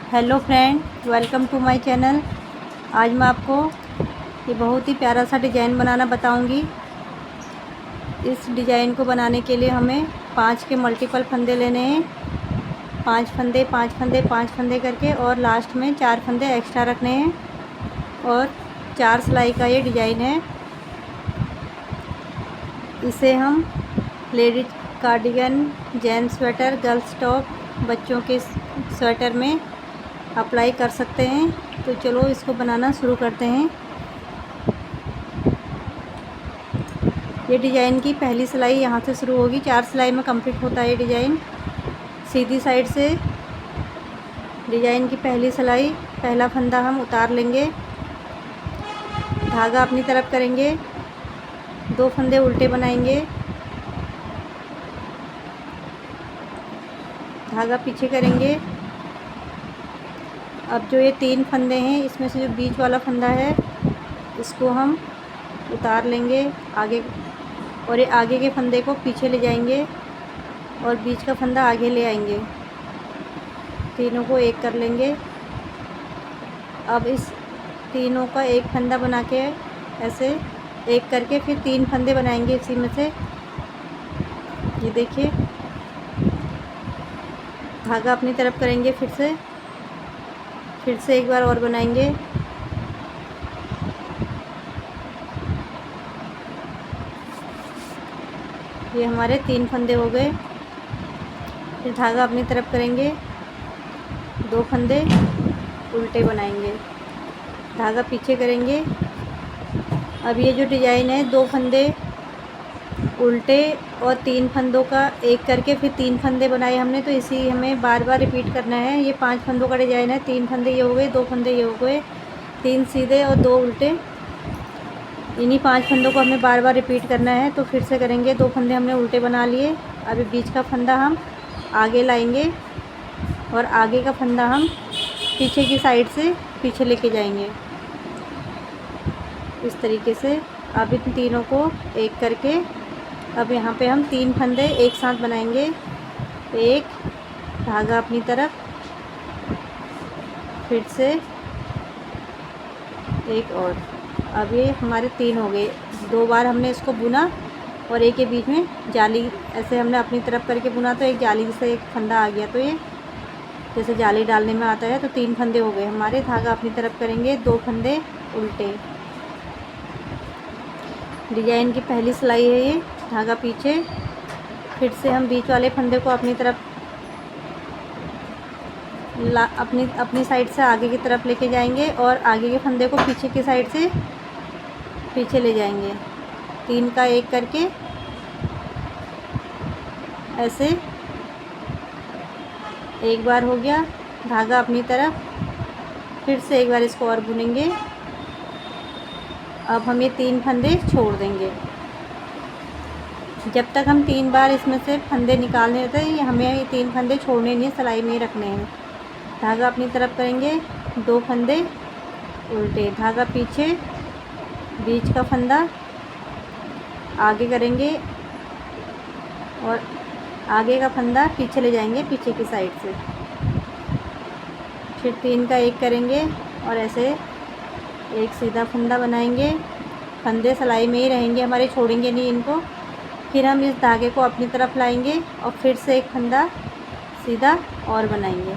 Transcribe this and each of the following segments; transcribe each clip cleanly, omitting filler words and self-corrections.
Hello friend, welcome to my channel. आज मैं आपको ये बहुत ही प्यारा सा डिज़ाइन बनाना बताऊंगी। इस डिज़ाइन को बनाने के लिए हमें 5 के मल्टीपल फंदे लेने हैं। 5 फंदे 5 फंदे 5 फंदे करके और लास्ट में 4 फंदे एक्स्ट्रा रखने हैं। और 4 सिलाई का ये डिज़ाइन है। इसे हम ladies cardigan, gents sweater, girls top, बच्चों के स्वेटर में अप्लाई कर सकते हैं। तो चलो इसको बनाना शुरू करते हैं। ये डिज़ाइन की पहली सिलाई यहाँ से शुरू होगी। 4 सिलाई में कंप्लीट होता है ये डिज़ाइन। सीधी साइड से डिज़ाइन की पहली सिलाई, पहला फंदा हम उतार लेंगे, धागा अपनी तरफ करेंगे, 2 फंदे उल्टे बनाएंगे, धागा पीछे करेंगे। अब जो ये 3 फंदे हैं, इसमें से जो बीच वाला फंदा है इसको हम उतार लेंगे आगे, और ये आगे के फंदे को पीछे ले जाएंगे और बीच का फंदा आगे ले आएंगे। तीनों को एक कर लेंगे। अब इस तीनों का एक फंदा बना के ऐसे एक करके फिर 3 फंदे बनाएंगे इसी में से। ये देखिए, धागा अपनी तरफ करेंगे, फिर से एक बार और बनाएंगे। ये हमारे 3 फंदे हो गए। फिर धागा अपनी तरफ करेंगे, 2 फंदे उल्टे बनाएंगे, धागा पीछे करेंगे। अब ये जो डिज़ाइन है, 2 फंदे उल्टे और 3 फंदों का एक करके फिर 3 फंदे बनाए हमने, तो इसी हमें बार बार रिपीट करना है। ये 5 फंदों का डिज़ाइन है। 3 फंदे ये हो गए, 2 फंदे ये हो गए, 3 सीधे और 2 उल्टे। इन्हीं 5 फंदों को हमें बार बार रिपीट करना है। तो फिर से करेंगे। 2 फंदे हमने उल्टे बना लिए। अभी बीच का फंदा हम आगे लाएंगे और आगे का फंदा हम पीछे की साइड से पीछे लेके जाएंगे इस तरीके से। अब इन तीनों को एक करके अब यहाँ पे हम 3 फंदे एक साथ बनाएंगे। एक, धागा अपनी तरफ, फिर से एक और। अब ये हमारे 3 हो गए। 2 बार हमने इसको बुना और एक के बीच में जाली ऐसे हमने अपनी तरफ करके बुना, तो एक जाली से एक फंदा आ गया। तो ये जैसे जाली डालने में आता है। तो 3 फंदे हो गए हमारे। धागा अपनी तरफ करेंगे, 2 फंदे उल्टे। डिज़ाइन की पहली सिलाई है ये, धागा पीछे। फिर से हम बीच वाले फंदे को अपनी तरफ अपनी साइड से आगे की तरफ लेके जाएंगे और आगे के फंदे को पीछे की साइड से पीछे ले जाएंगे। 3 का एक करके ऐसे एक बार हो गया, धागा अपनी तरफ, फिर से एक बार इसको और बुनेंगे। अब हम ये 3 फंदे छोड़ देंगे। जब तक हम 3 बार इसमें से फंदे निकालने होते हैं, हमें ये 3 फंदे छोड़ने नहीं, सिलाई में ही रखने हैं। धागा अपनी तरफ करेंगे, 2 फंदे उल्टे, धागा पीछे, बीच का फंदा आगे करेंगे और आगे का फंदा पीछे ले जाएंगे पीछे की साइड से। फिर 3 का एक करेंगे और ऐसे एक सीधा फंदा बनाएंगे। फंदे सिलाई में ही रहेंगे हमारे, छोड़ेंगे नहीं इनको। फिर हम इस धागे को अपनी तरफ लाएंगे और फिर से एक फंदा सीधा और बनाएंगे।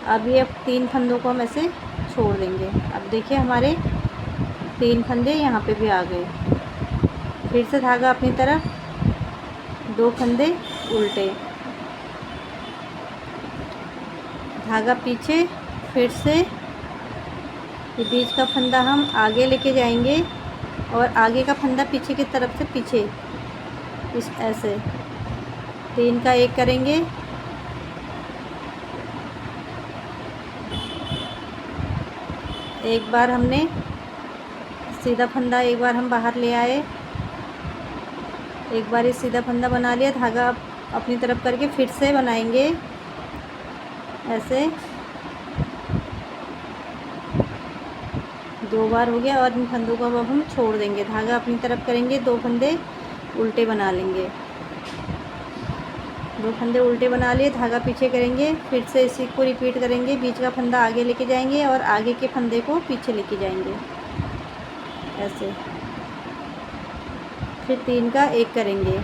अब ये 3 फंदों को हम ऐसे छोड़ देंगे। अब देखिए हमारे 3 फंदे यहाँ पे भी आ गए। फिर से धागा अपनी तरफ, 2 फंदे उल्टे, धागा पीछे, फिर से ये बीच का फंदा हम आगे लेके जाएंगे और आगे का फंदा पीछे की तरफ से पीछे इस ऐसे 3 का एक करेंगे। एक बार हमने सीधा फंदा एक बार हम बाहर ले आए, एक बार ये सीधा फंदा बना लिया, धागा अपनी तरफ करके फिर से बनाएंगे ऐसे। 2 बार हो गया और इन फंदों को अब हम छोड़ देंगे। धागा अपनी तरफ करेंगे, 2 फंदे उल्टे बना लेंगे। 2 फंदे उल्टे बना लिए, धागा पीछे करेंगे, फिर से इसी को रिपीट करेंगे। बीच का फंदा आगे लेके जाएंगे और आगे के फंदे को पीछे लेके जाएंगे ऐसे। फिर 3 का 1 करेंगे।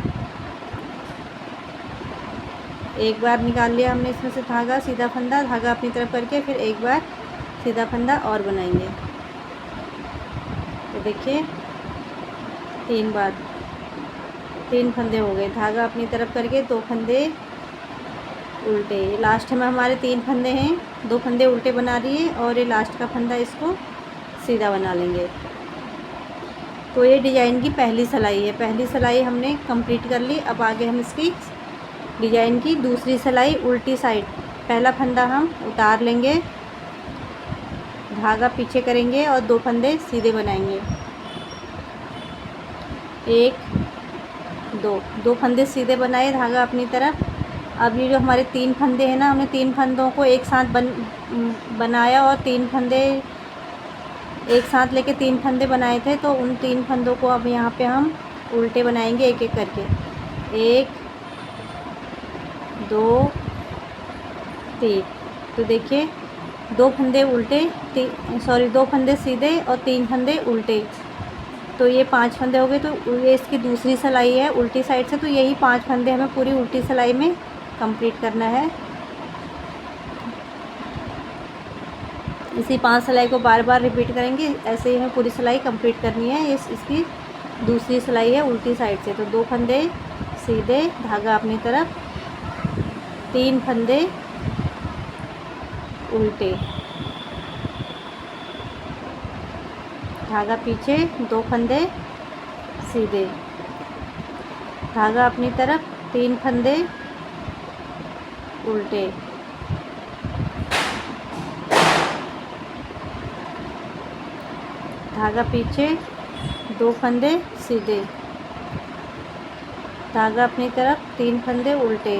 एक बार निकाल लिया हमने इसमें से धागा, सीधा फंदा, धागा अपनी तरफ करके फिर एक बार सीधा फंदा और बनाएंगे। तो देखिए 3 बार 3 फंदे हो गए, धागा अपनी तरफ करके 2 फंदे उल्टे। लास्ट में हमारे 3 फंदे हैं, 2 फंदे उल्टे बना लिए और ये लास्ट का फंदा इसको सीधा बना लेंगे। तो ये डिज़ाइन की पहली सिलाई है। पहली सिलाई हमने कंप्लीट कर ली। अब आगे हम इसकी डिज़ाइन की दूसरी सिलाई उल्टी साइड, पहला फंदा हम उतार लेंगे, धागा पीछे करेंगे और 2 फंदे सीधे बनाएंगे। 1 2 फंदे सीधे बनाए, धागा अपनी तरफ। अब ये जो हमारे 3 फंदे हैं ना, हमने 3 फंदों को एक साथ बनाया और 3 फंदे एक साथ लेके 3 फंदे बनाए थे। तो उन 3 फंदों को अब यहाँ पे हम उल्टे बनाएंगे एक एक करके। 1 2 3। तो देखिए 2 फंदे उल्टे, 2 फंदे सीधे और 3 फंदे उल्टे। तो ये 5 फंदे हो गए। तो ये इसकी दूसरी सिलाई है उल्टी साइड से। तो यही 5 फंदे हमें पूरी उल्टी सिलाई में कंप्लीट करना है। इसी 5 सिलाई को बार बार रिपीट करेंगे। ऐसे ही हमें पूरी सिलाई कंप्लीट करनी है। इसकी दूसरी सिलाई है उल्टी साइड से। तो 2 फंदे सीधे, धागा अपनी तरफ, 3 फंदे उल्टे, धागा पीछे, 2 फंदे सीधे, धागा अपनी तरफ, 3 फंदे उल्टे, धागा पीछे, 2 फंदे सीधे, धागा अपनी तरफ, 3 फंदे उल्टे,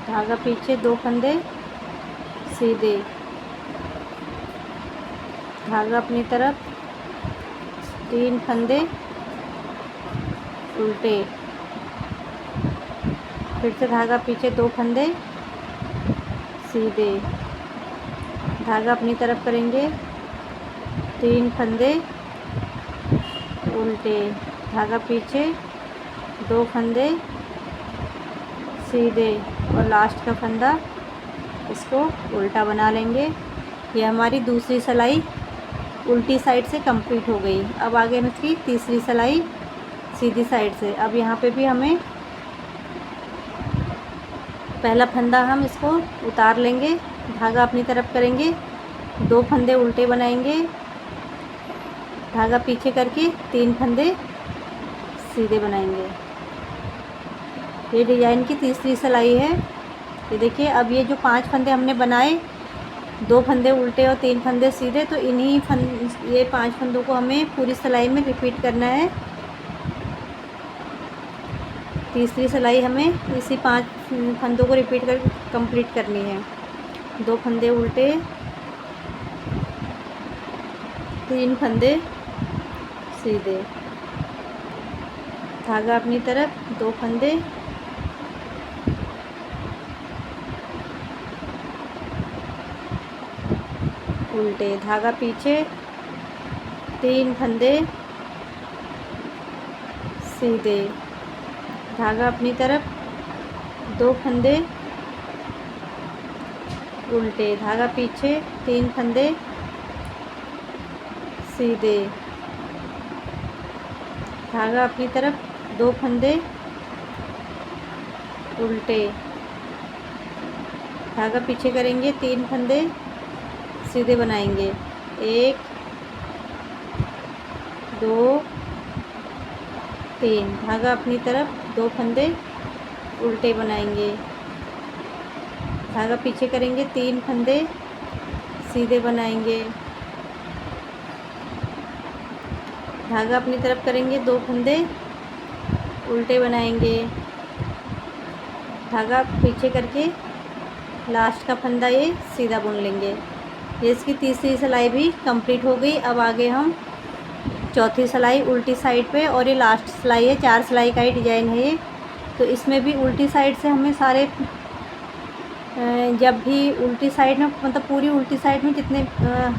धागा पीछे, 2 फंदे सीधे, धागा अपनी तरफ, 3 फंदे उल्टे, फिर से धागा पीछे, 2 फंदे सीधे, धागा अपनी तरफ करेंगे, 3 फंदे उल्टे, धागा पीछे, 2 फंदे सीधे और लास्ट का फंदा इसको उल्टा बना लेंगे। ये हमारी दूसरी सिलाई उल्टी साइड से कंप्लीट हो गई। अब आगे हम इसकी तीसरी सिलाई सीधी साइड से। अब यहाँ पे भी हमें पहला फंदा हम इसको उतार लेंगे, धागा अपनी तरफ करेंगे, 2 फंदे उल्टे बनाएंगे, धागा पीछे करके 3 फंदे सीधे बनाएंगे। ये डिज़ाइन की तीसरी सिलाई है। ये देखिए अब ये जो 5 फंदे हमने बनाए, 2 फंदे उल्टे और 3 फंदे सीधे, तो ये 5 फंदों को हमें पूरी सिलाई में रिपीट करना है। तीसरी सिलाई हमें इसी 5 फंदों को रिपीट कर कंप्लीट करनी है। 2 फंदे उल्टे, 3 फंदे सीधे, धागा अपनी तरफ, 2 फंदे उल्टे, धागा पीछे, 3 फंदे सीधे, धागा अपनी तरफ, 2 फंदे उल्टे, धागा पीछे, 3 फंदे सीधे, धागा अपनी तरफ, 2 फंदे उल्टे, धागा पीछे करेंगे, 3 फंदे सीधे बनाएंगे। 1 2 3, धागा अपनी तरफ, 2 फंदे उल्टे बनाएंगे, धागा पीछे करेंगे, 3 फंदे सीधे बनाएंगे, धागा अपनी तरफ करेंगे, 2 फंदे उल्टे बनाएंगे, धागा पीछे करके लास्ट का फंदा ये सीधा बुन लेंगे। ये इसकी तीसरी सिलाई भी कंप्लीट हो गई। अब आगे हम चौथी सिलाई उल्टी साइड पे और ये लास्ट सिलाई है। 4 सिलाई का ही डिज़ाइन है ये। तो इसमें भी उल्टी साइड से हमें सारे जब भी उल्टी साइड में मतलब पूरी उल्टी साइड में जितने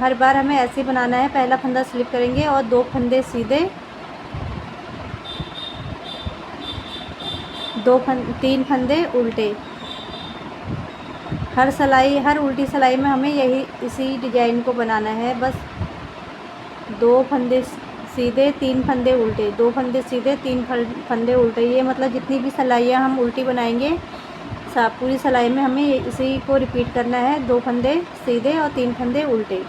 हर बार हमें ऐसे ही बनाना है। पहला फंदा स्लिप करेंगे और 2 फंदे सीधे, 3 फंदे उल्टे। हर उल्टी सिलाई में हमें इसी डिजाइन को बनाना है। बस 2 फंदे सीधे, 3 फंदे उल्टे, 2 फंदे सीधे, 3 फंदे उल्टे। ये मतलब जितनी भी सिलाइयाँ हम उल्टी बनाएंगे पूरी सिलाई में हमें इसी को रिपीट करना है। 2 फंदे सीधे और 3 फंदे उल्टे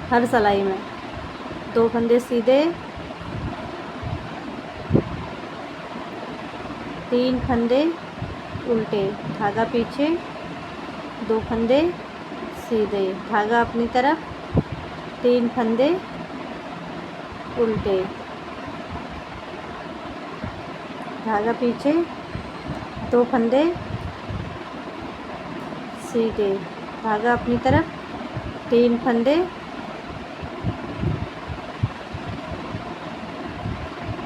हर सिलाई में। 2 फंदे सीधे, 3 फंदे उल्टे, धागा पीछे, 2 फंदे सीधे, धागा अपनी तरफ, 3 फंदे उल्टे, धागा पीछे, 2 फंदे सीधे, धागा अपनी तरफ, 3 फंदे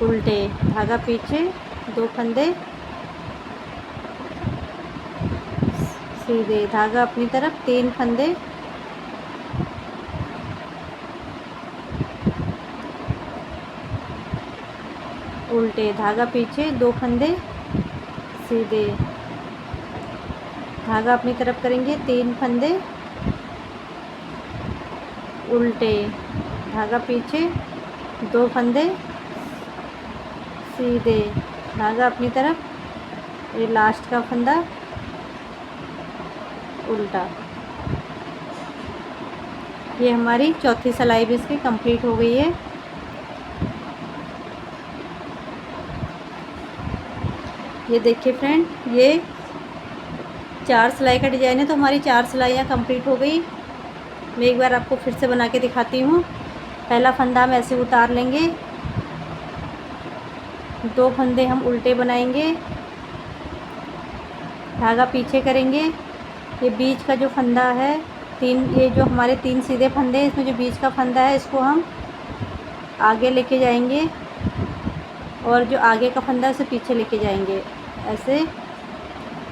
उल्टे, धागा पीछे, 2 फंदे सीधे, धागा अपनी तरफ, 3 फंदे उल्टे, धागा पीछे, 2 फंदे सीधे, धागा अपनी तरफ करेंगे, 3 फंदे उल्टे, धागा पीछे, 2 फंदे सीधे, धागा अपनी तरफ, ये लास्ट का फंदा उल्टा। ये हमारी चौथी सिलाई भी इसकी कंप्लीट हो गई है। ये देखिए फ्रेंड, ये 4 सिलाई का डिज़ाइन है। तो हमारी 4 सिलाइयाँ कंप्लीट हो गई। मैं एक बार आपको फिर से बना के दिखाती हूँ। पहला फंदा हम ऐसे उतार लेंगे, 2 फंदे हम उल्टे बनाएंगे, धागा पीछे करेंगे। ये बीच का जो फंदा है, ये जो हमारे 3 सीधे फंदे हैं, इसमें जो बीच का फंदा है इसको हम आगे लेके जाएंगे और जो आगे का फंदा है उसे पीछे लेके जाएंगे ऐसे।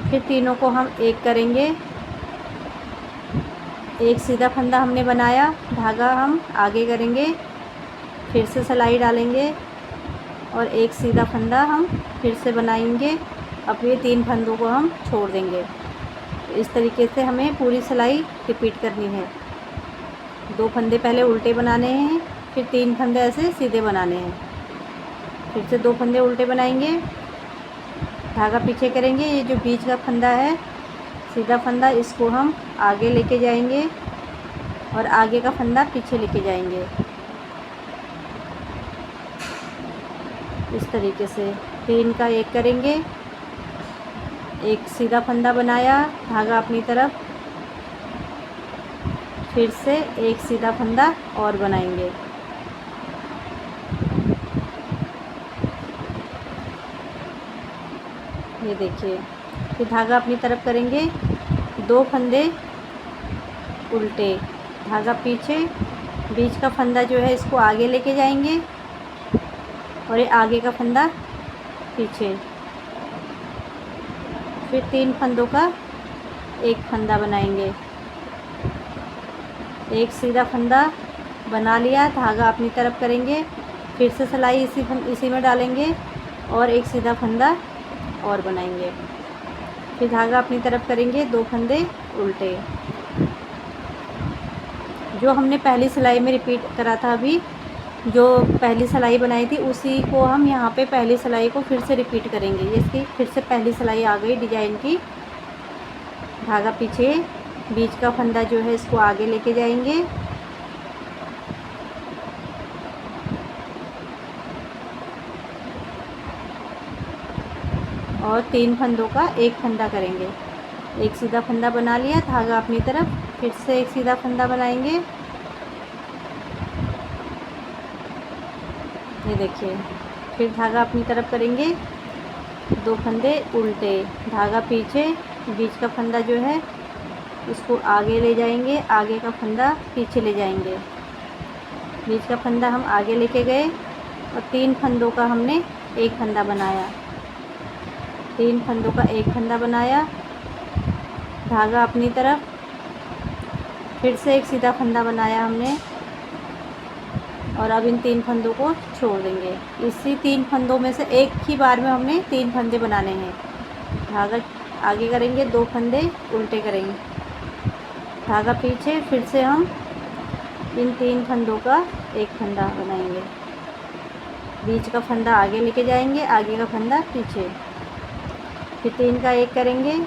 फिर तीनों को हम एक करेंगे। एक सीधा फंदा हमने बनाया, धागा हम आगे करेंगे, फिर से सिलाई डालेंगे और एक सीधा फंदा हम फिर से बनाएंगे। अब ये 3 फंदों को हम छोड़ देंगे। इस तरीके से हमें पूरी सिलाई रिपीट करनी है। 2 फंदे पहले उल्टे बनाने हैं, फिर 3 फंदे ऐसे सीधे बनाने हैं, फिर से 2 फंदे उल्टे बनाएंगे, धागा पीछे करेंगे। ये जो बीच का फंदा है, सीधा फंदा, इसको हम आगे लेके जाएंगे और आगे का फंदा पीछे लेके जाएंगे। इस तरीके से 3 का एक करेंगे। एक सीधा फंदा बनाया, धागा अपनी तरफ, फिर से एक सीधा फंदा और बनाएंगे। ये देखिए, फिर धागा अपनी तरफ करेंगे, 2 फंदे उल्टे, धागा पीछे, बीच का फंदा जो है इसको आगे लेके जाएंगे और ये आगे का फंदा पीछे। फिर 3 फंदों का एक फंदा बनाएंगे। एक सीधा फंदा बना लिया, धागा अपनी तरफ करेंगे, फिर से सिलाई इसी में डालेंगे और एक सीधा फंदा और बनाएंगे। फिर धागा अपनी तरफ करेंगे, 2 फंदे उल्टे। जो हमने पहली सिलाई में रिपीट करा था, अभी जो पहली सिलाई बनाई थी उसी को हम यहाँ पे पहली सिलाई को फिर से रिपीट करेंगे। इसकी फिर से पहली सिलाई आ गई डिजाइन की। धागा पीछे, बीच का फंदा जो है इसको आगे लेके जाएंगे और 3 फंदों का एक फंदा करेंगे। एक सीधा फंदा बना लिया, धागा अपनी तरफ, फिर से एक सीधा फंदा बनाएंगे। ये देखिए, फिर धागा अपनी तरफ करेंगे, 2 फंदे उल्टे, धागा पीछे, बीच का फंदा जो है इसको आगे ले जाएंगे, आगे का फंदा पीछे ले जाएंगे। बीच का फंदा हम आगे लेके गए और 3 फंदों का हमने एक फंदा बनाया। 3 फंदों का एक फंदा बनाया, धागा अपनी तरफ, फिर से एक सीधा फंदा बनाया हमने और अब इन 3 फंदों को छोड़ देंगे। इसी 3 फंदों में से एक ही बार में हमने 3 फंदे बनाने हैं। धागा आगे करेंगे, 2 फंदे उल्टे करेंगे, धागा पीछे, फिर से हम इन 3 फंदों का एक फंदा बनाएंगे। बीच का फंदा आगे लेके जाएंगे, आगे का फंदा पीछे, फिर 3 का एक करेंगे,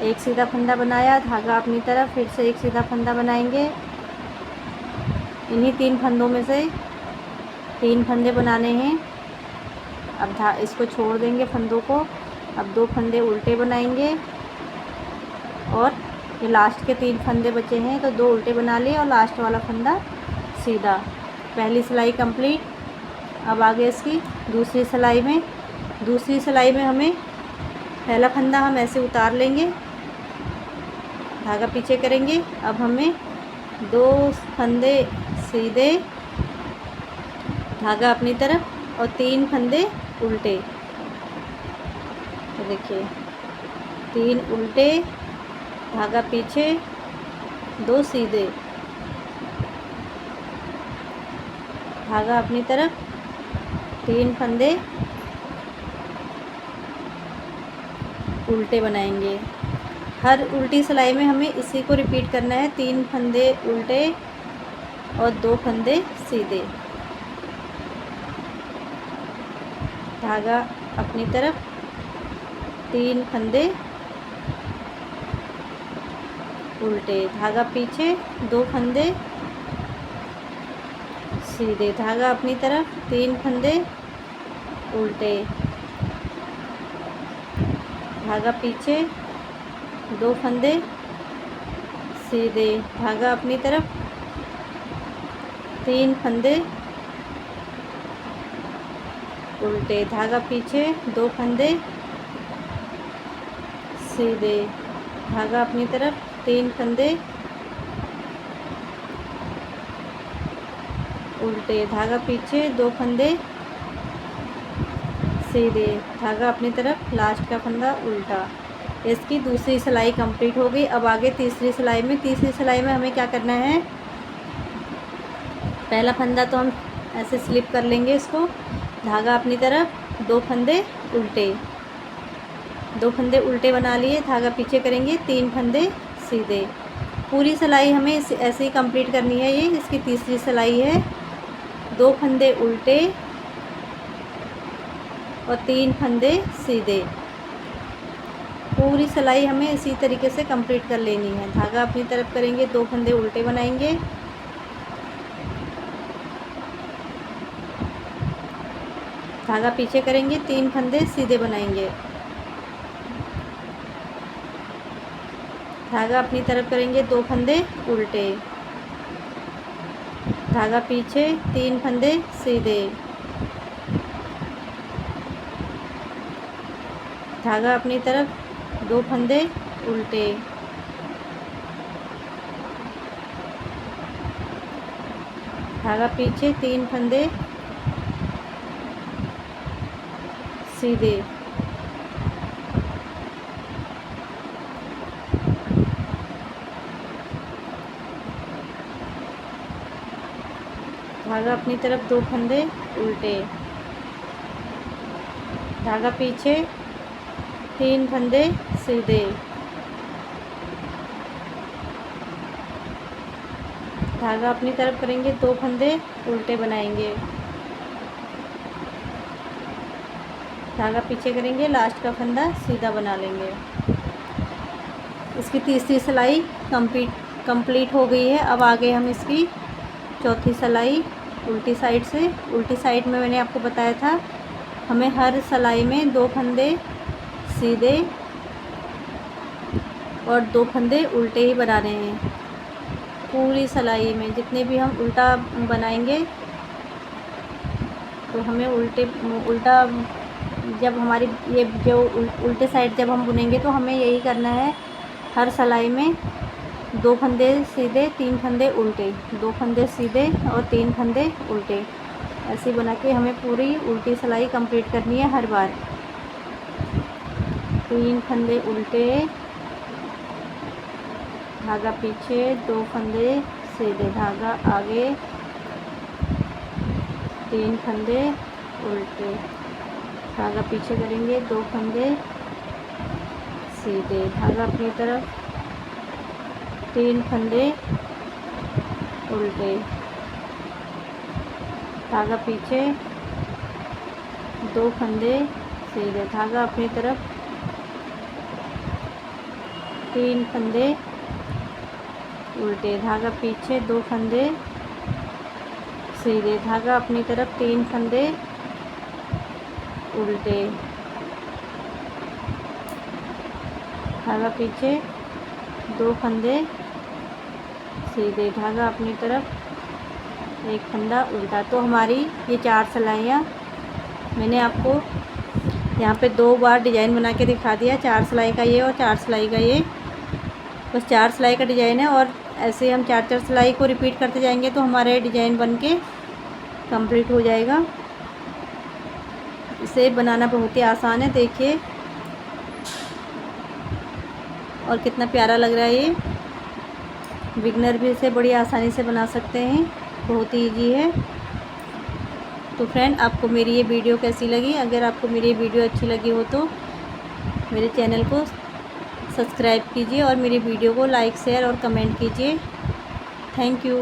एक सीधा फंदा बनाया, धागा अपनी तरफ, फिर से एक सीधा फंदा बनाएंगे। इन्हीं 3 फंदों में से 3 फंदे बनाने हैं। अब इसको छोड़ देंगे फंदों को। अब 2 फंदे उल्टे बनाएंगे और ये लास्ट के 3 फंदे बचे हैं तो 2 उल्टे बना लिए और लास्ट वाला फंदा सीधा। पहली सिलाई कंप्लीट। अब आगे इसकी दूसरी सिलाई में, दूसरी सिलाई में हमें पहला फंदा हम ऐसे उतार लेंगे, धागा पीछे करेंगे। अब हमें 2 फंदे सीधे, धागा अपनी तरफ और 3 फंदे उल्टे। तो देखिए 3 उल्टे, धागा पीछे, 2 सीधे, धागा अपनी तरफ, 3 फंदे उल्टे बनाएंगे। हर उल्टी सिलाई में हमें इसी को रिपीट करना है। 3 फंदे उल्टे और 2 फंदे सीधे, धागा अपनी तरफ, 3 फंदे उल्टे, धागा पीछे, 2 फंदे सीधे, धागा अपनी तरफ, 3 फंदे उल्टे, धागा पीछे, 2 फंदे सीधे, धागा अपनी तरफ, 3 फंदे उल्टे, धागा पीछे, 2 फंदे सीधे, धागा अपनी तरफ, 3 फंदे उल्टे, धागा पीछे, 2 फंदे सीधे, धागा अपनी तरफ, लास्ट का फंदा उल्टा। इसकी दूसरी सिलाई कंप्लीट हो गई। अब आगे तीसरी सिलाई में, तीसरी सिलाई में हमें क्या करना है, पहला फंदा तो हम ऐसे स्लिप कर लेंगे इसको, धागा अपनी तरफ, 2 फंदे उल्टे, 2 फंदे उल्टे बना लिए, धागा पीछे करेंगे, 3 फंदे सीधे। पूरी सिलाई हमें ऐसे ही कंप्लीट करनी है। ये इसकी तीसरी सिलाई है। 2 फंदे उल्टे और 3 फंदे सीधे। पूरी सिलाई हमें इसी तरीके से कंप्लीट कर लेनी है। धागा अपनी तरफ करेंगे, 2 फंदे उल्टे बनाएंगे, धागा पीछे करेंगे, 3 फंदे सीधे बनाएंगे, धागा अपनी तरफ करेंगे, 2 फंदे उल्टे, धागा पीछे, 3 फंदे सीधे, धागा अपनी तरफ, 2 फंदे उल्टे, धागा पीछे, 3 फंदे सीधे, धागा अपनी तरफ, 2 फंदे उल्टे, धागा पीछे, 3 फंदे सीधे, धागा अपनी तरफ करेंगे, 2 फंदे उल्टे बनाएंगे, धागा पीछे करेंगे, लास्ट का फंदा सीधा बना लेंगे। इसकी तीसरी सिलाई कंप्लीट हो गई है। अब आगे हम इसकी चौथी सिलाई उल्टी साइड से, उल्टी साइड में मैंने आपको बताया था हमें हर सिलाई में 2 फंदे सीधे और 2 फंदे उल्टे ही बनाने हैं। पूरी सिलाई में जितने भी हम उल्टा बनाएंगे तो हमें उल्टा जब हमारी ये जो उल्टे साइड जब हम बुनेंगे तो हमें यही करना है, हर सिलाई में 2 फंदे सीधे 3 फंदे उल्टे, 2 फंदे सीधे और 3 फंदे उल्टे। ऐसे बना के हमें पूरी उल्टी सिलाई कंप्लीट करनी है हर बार। 3 फंदे उल्टे, धागा पीछे, 2 फंदे सीधे, धागा आगे, 3 फंदे उल्टे, धागा पीछे करेंगे, 2 फंदे सीधे, धागा अपनी तरफ, 3 फंदे उल्टे, धागा पीछे, 2 फंदे सीधे, धागा अपनी तरफ, 3 फंदे उल्टे, धागा पीछे, 2 फंदे सीधे, धागा अपनी तरफ, 3 फंदे उल्टे, धागा पीछे, 2 फंदे सीधे, धागा अपनी तरफ, 1 फंदा उल्टा। तो हमारी ये 4 सिलाइयाँ मैंने आपको यहाँ पे 2 बार डिज़ाइन बना के दिखा दिया। 4 सिलाई का ये और 4 सिलाई का ये, बस 4 सिलाई का डिज़ाइन है। और ऐसे हम 4-4 सिलाई को रिपीट करते जाएंगे तो हमारे डिज़ाइन बन के कंप्लीट हो जाएगा। इसे बनाना बहुत ही आसान है, देखिए, और कितना प्यारा लग रहा है ये। बिगनर भी इसे बड़ी आसानी से बना सकते हैं, बहुत ही ईजी है। तो फ्रेंड, आपको मेरी ये वीडियो कैसी लगी? अगर आपको मेरी ये वीडियो अच्छी लगी हो तो मेरे चैनल को सब्सक्राइब कीजिए और मेरी वीडियो को लाइक, शेयर और कमेंट कीजिए। Thank you.